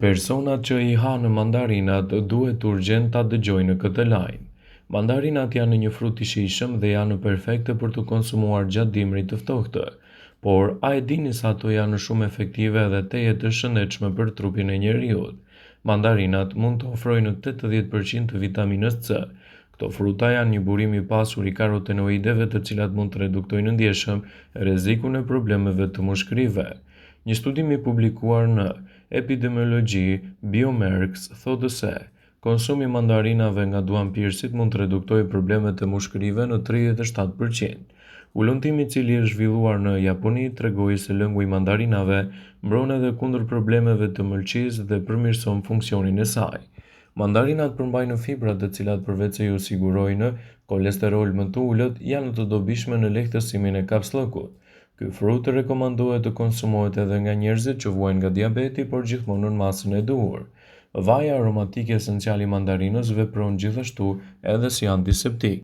Personat që i hanë mandarinat duhet urgjent ta dëgjojnë këtë lajm. Mandarinat janë një frut i shijshëm dhe janë perfekte për të konsumuar gjatë dimrit të ftohtë, por a e dini se ato janë shumë efektive dhe teje të shëndetshme për trupin e njeriut? Mandarinat mund të ofrojnë 80% të vitaminës C. Këto fruta janë një burim i pasur i karotenoideve të cilat mund të reduktojnë ndjeshëm rrezikun e problemeve të mushkërive. Një studim i publikuar në Epidemiology Biomerks thotë se konsumi i mandarinave nga duanpirësit mund të reduktojë problemet e mushkërive në 37%. Ulëntimi i cili është zhvilluar në Japoni tregoi se lëngu i mandarinave mbron edhe kundër problemeve të mëlçisë dhe përmirëson funksionin e saj. Mandarinat përmbajnë fibra të cilat përveç se ju sigurojnë kolesterol më të ulët, janë të dobishme në lehtësimin e kapsllëkut. Ky frut rekomandohet të konsumohet edhe nga njerëzit që vuajnë nga diabeti, por gjithmonë në masën e duhur. Vaji aromatik esencial i mandarinës vepron gjithashtu edhe si antiseptik.